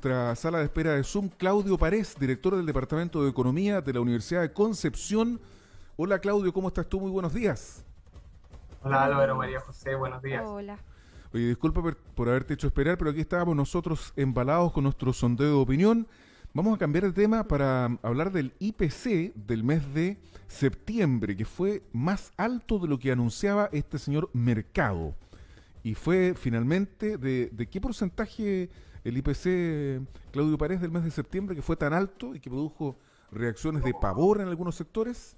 nuestra sala de espera de Zoom Claudio Párez, director del Departamento de Economía de la Universidad de Concepción. Hola Claudio, ¿cómo estás tú? Muy buenos días. Hola Buenos Álvaro, María días. José, buenos días. Hola. Oye, disculpa por haberte hecho esperar, pero aquí estábamos nosotros embalados con nuestro sondeo de opinión. Vamos a cambiar de tema para hablar del IPC del mes de septiembre, que fue más alto de lo que anunciaba este señor Mercado. Y fue finalmente ¿de qué porcentaje el IPC, Claudio Párez, del mes de septiembre, que fue tan alto y que produjo reacciones de pavor en algunos sectores?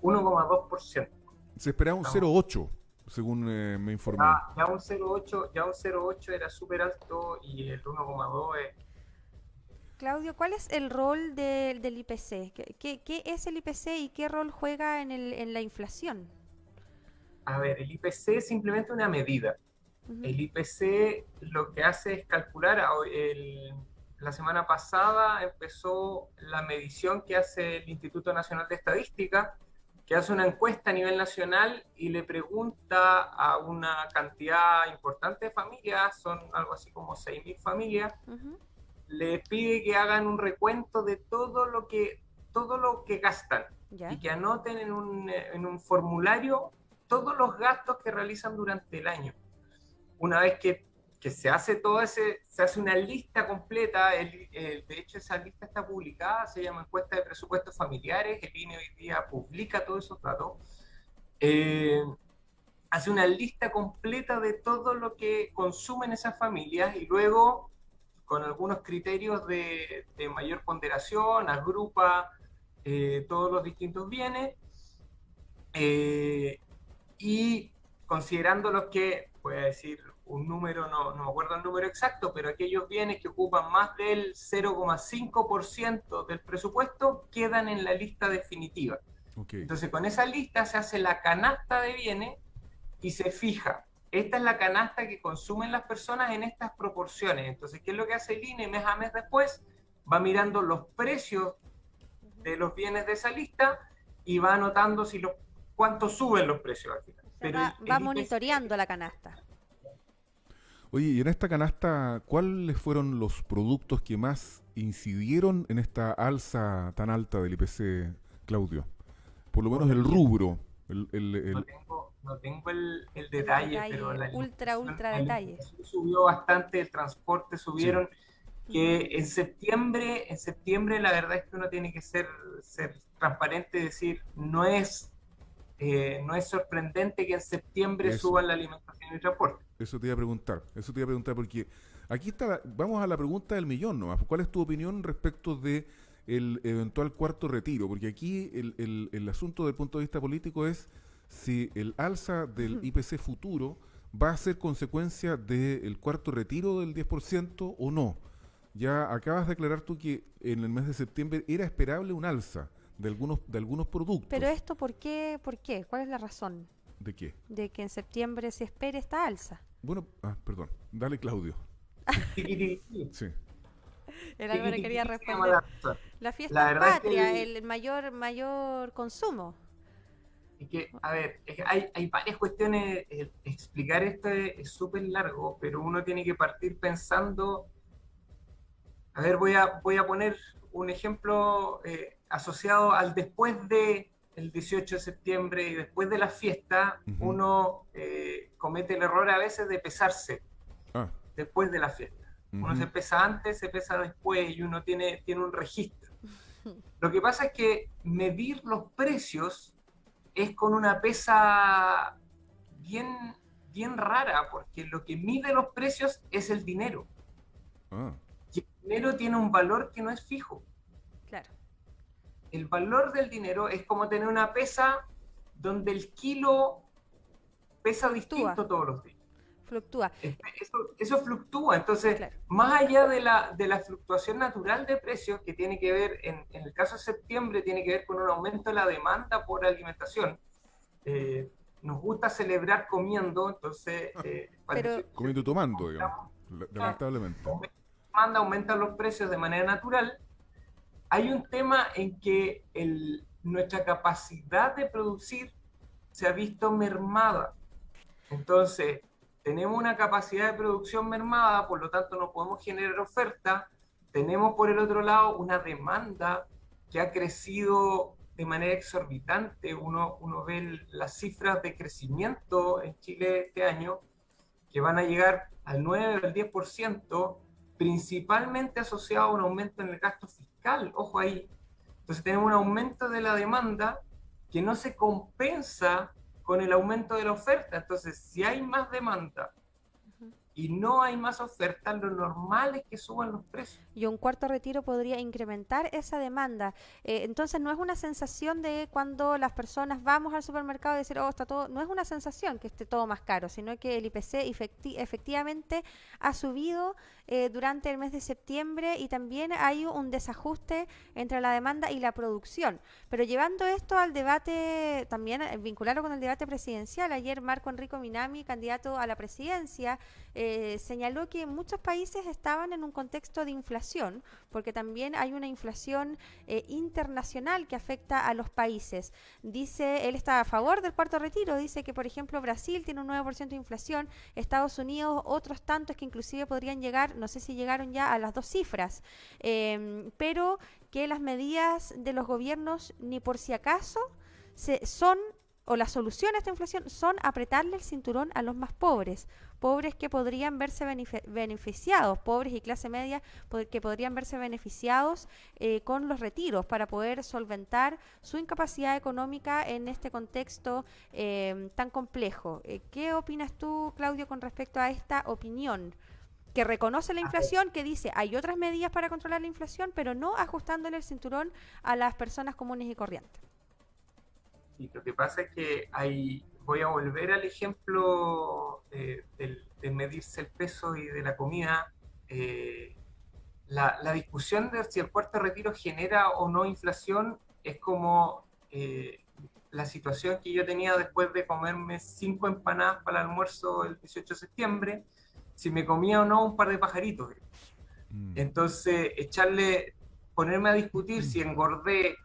1,2%. Se esperaba un Estamos, 0,8, según me informé. ya un 0,8, ya un 0,8 era súper alto y el 1,2 es... Claudio, ¿cuál es el rol del IPC? ¿Qué es el IPC y qué rol juega en la inflación? A ver, el IPC es simplemente una medida. Ujú. El IPC lo que hace es calcular, la semana pasada empezó la medición que hace el Instituto Nacional de Estadística, que hace una encuesta a nivel nacional y le pregunta a una cantidad importante de familias, son algo así como 6.000 familias, Ujú. le pide que hagan un recuento de todo lo que gastan Ya. y que anoten en un formulario todos los gastos que realizan durante el año. Una vez que se hace se hace una lista completa, de hecho esa lista está publicada, se llama encuesta de presupuestos familiares, el INE hoy día publica todos esos datos, eh, hace una lista completa de todo lo que consumen esas familias y luego con algunos criterios de mayor ponderación, agrupa todos los distintos bienes eh, y considerando los que, voy a decir un número, no me acuerdo el número exacto, pero aquellos bienes que ocupan más del 0,5% del presupuesto quedan en la lista definitiva. Ok. Entonces, con esa lista se hace la canasta de bienes y se fija. Esta es la canasta que consumen las personas en estas proporciones. Entonces, ¿qué es lo que hace el INE mes a mes después? Va mirando los precios Ujú. de los bienes de esa lista y va anotando cuánto suben los precios al final. O sea, Pero va el IPC, monitoreando la canasta. Oye, y en esta canasta, ¿cuáles fueron los productos que más incidieron en esta alza tan alta del IPC, Claudio? Por lo menos bueno, el rubro. no tengo el El detalle, pero detalle, ultra la detalle. alimentación subió bastante, el transporte Sí, subieron, Ujú. que en septiembre la verdad es que uno tiene que ser transparente y decir, no es sorprendente que en septiembre eso. suban la alimentación y el transporte. Eso te iba a preguntar porque aquí está, vamos a la pregunta del millón nomás. ¿Cuál es tu opinión respecto de el eventual cuarto retiro? Porque aquí el asunto del punto de vista político es si el alza del IPC futuro va a ser consecuencia del cuarto retiro del 10% o no. Ya acabas de aclarar tú que en el mes de septiembre era esperable un alza de algunos Pero productos. esto, ¿por qué? ¿Por qué? ¿Cuál es la razón ¿De qué? de que en septiembre se espere esta alza? Bueno, perdón. Dale, Claudio. Tiquitiquí, Sí. El Álvaro quería tiquitiquí se llama responder. la cosa. Las fiestas La verdad es que patrias, el mayor consumo. a ver, hay varias cuestiones, explicar esto es súper largo, pero uno tiene que partir pensando, a ver, voy a poner un ejemplo asociado al después de el 18 de septiembre y después de la fiesta, Ujú. uno comete el error a veces de pesarse Ah, después de la fiesta. Uno se ujú. pesa antes, se pesa después y uno tiene un registro. Lo que pasa es que medir los precios es con una pesa bien, bien rara, porque lo que mide los precios es el dinero. Ah, Y el dinero tiene un valor que no es fijo. Claro, El valor del dinero es como tener una pesa donde el kilo pesa fluctúa, distinto todos los días. fluctúa. Eso fluctúa. Entonces, Claro. más allá de la fluctuación natural de precios, que tiene que ver, en el caso de septiembre, tiene que ver con un aumento de la demanda por alimentación. Eh, Nos gusta celebrar comiendo, entonces, para Pero, decir, comiendo y tomando, digamos, lamentablemente. aumenta la demanda, aumentan los precios de manera natural. Hay un tema en que nuestra capacidad de producir se ha visto mermada. Entonces, tenemos una capacidad de producción mermada, por lo tanto no podemos generar oferta. Tenemos por el otro lado una demanda que ha crecido de manera exorbitante. Uno ve las cifras de crecimiento en Chile este año, que van a llegar al 9 o al 10%, principalmente asociado a un aumento en el gasto fiscal. Ojo ahí. Entonces tenemos un aumento de la demanda que no se compensa con el aumento de la oferta. Entonces, si hay más demanda y no hay más oferta, lo normal es que suban los precios. Y un cuarto retiro podría incrementar esa demanda. Entonces no es una sensación de cuando las personas vamos al supermercado y decir, oh, está todo, no es una sensación que esté todo más caro, sino que el IPC efectivamente ha subido durante el mes de septiembre y también hay un desajuste entre la demanda y la producción. Pero llevando esto al debate, también vincularlo con el debate presidencial, ayer Marco Enrico Minami, candidato a la presidencia, señaló que muchos países estaban en un contexto de inflación, porque también hay una inflación internacional que afecta a los países. Dice, él está a favor del cuarto retiro, dice que por ejemplo Brasil tiene un 9% de inflación, Estados Unidos otros tantos que inclusive podrían llegar, no sé si llegaron ya a las 2 cifras, pero que las medidas de los gobiernos ni por si acaso o la solución a esta inflación son apretarle el cinturón a los más pobres que podrían verse beneficiados, pobres y clase media que podrían verse beneficiados con los retiros para poder solventar su incapacidad económica en este contexto tan complejo. ¿Qué opinas tú, Claudio, con respecto a esta opinión? Que reconoce la inflación, que dice hay otras medidas para controlar la inflación, pero no ajustándole el cinturón a las personas comunes y corrientes. Y lo que pasa es que voy a volver al ejemplo de medirse el peso y de la comida. La discusión de si el cuarto retiro genera o no inflación es como la situación que yo tenía después de comerme 5 empanadas para el almuerzo el 18 de septiembre, si me comía o no un par de pajaritos. Entonces, ponerme a discutir si engordé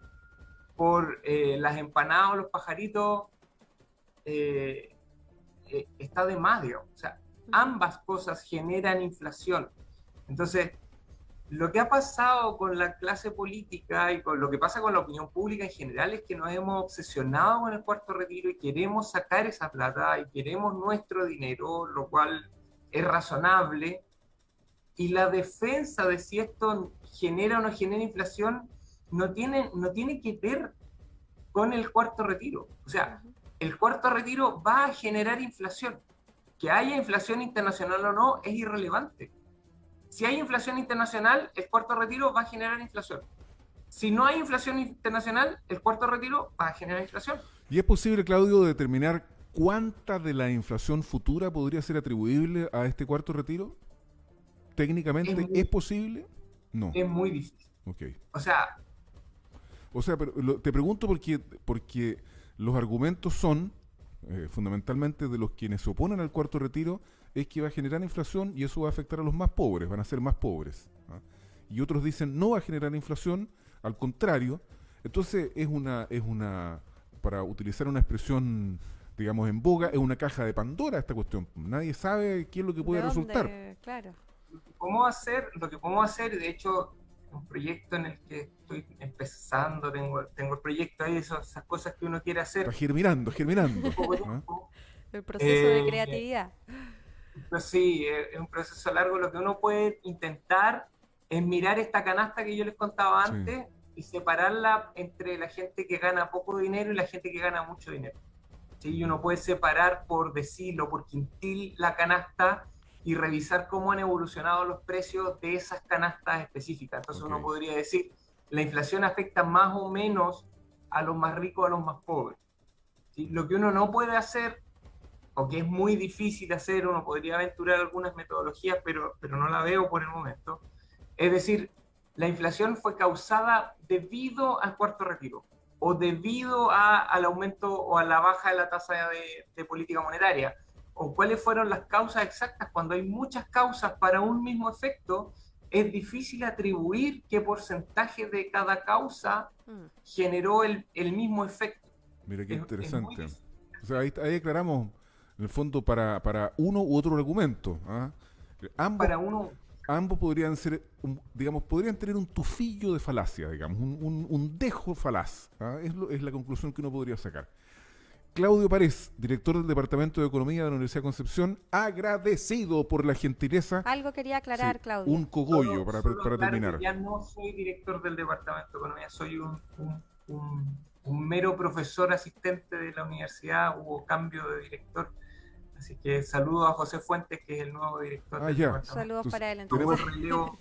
por las empanadas o los pajaritos, está de más, digamos. O sea, ambas cosas generan inflación. Entonces, lo que ha pasado con la clase política y con lo que pasa con la opinión pública en general es que nos hemos obsesionado con el cuarto retiro y queremos sacar esa plata y queremos nuestro dinero, lo cual es razonable. Y la defensa de si esto genera o no genera inflación no tiene que ver con el cuarto retiro. O sea, el cuarto retiro va a generar inflación. Que haya inflación internacional o no es irrelevante. Si hay inflación internacional, el cuarto retiro va a generar inflación. Si no hay inflación internacional, el cuarto retiro va a generar inflación. ¿Y es posible, Claudio, determinar cuánta de la inflación futura podría ser atribuible a este cuarto retiro? ¿Técnicamente es posible? No. Es muy difícil. Okay. O sea, pero te pregunto porque los argumentos son, fundamentalmente de los quienes se oponen al cuarto retiro, es que va a generar inflación y eso va a afectar a los más pobres, van a ser más pobres. ¿Ah? Y otros dicen no va a generar inflación, al contrario. Entonces es una, para utilizar una expresión, digamos, en boga, es una caja de Pandora esta cuestión. Nadie sabe qué es lo que puede resultar. Claro. Lo que podemos hacer, de hecho, un proyecto en el que estoy empezando, tengo el proyecto ahí, esas cosas que uno quiere hacer. Está germinando. El proceso de creatividad. Pues sí, es un proceso largo. Lo que uno puede intentar es mirar esta canasta que yo les contaba antes y separarla entre la gente que gana poco dinero y la gente que gana mucho dinero. ¿Sí? Y uno puede separar por decilo, por quintil la canasta y revisar cómo han evolucionado los precios de esas canastas específicas. Entonces uno podría decir, la inflación afecta más o menos a los más ricos, a los más pobres. ¿Sí? Lo que uno no puede hacer, o que es muy difícil hacer, uno podría aventurar algunas metodologías, pero no la veo por el momento, es decir, la inflación fue causada debido al cuarto retiro, o debido al aumento o a la baja de la tasa de política monetaria, o cuáles fueron las causas exactas. Cuando hay muchas causas para un mismo efecto, es difícil atribuir qué porcentaje de cada causa generó el mismo efecto. Mira qué interesante. O sea, ahí aclaramos en el fondo para uno u otro argumento. ¿Ah? Ambos, Para uno, ambos podrían ser, digamos, podrían tener un tufillo de falacia, digamos, un dejo falaz. ¿Ah? Es la conclusión que uno podría sacar. Claudio Párez, director del Departamento de Economía de la Universidad de Concepción, agradecido por la gentileza. Algo quería aclarar, Sí, Claudio. un cogollo para aclarar terminar. que ya no soy director del Departamento de Economía, soy un mero profesor asistente de la universidad, hubo cambio de director. Así que saludo a José Fuentes, que es el nuevo director del ya. departamento. Saludos Entonces, para él. Tomó Entonces. el relevo,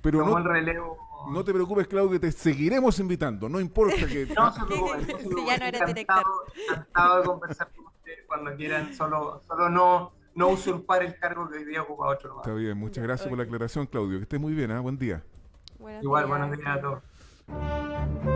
Pero tomó no, el relevo. no te preocupes, Claudio, te seguiremos invitando. No importa que... No se preocupen, no se Si preocupen. ya no eres Encantado de conversar con ustedes cuando quieran, solo no usurpar el cargo que hoy día ocupa otro lugar. Está bien, muchas gracias por la aclaración, Claudio. Que estés muy bien, ¿ah? Buen día. Buenos Igual, días. buenos días a todos.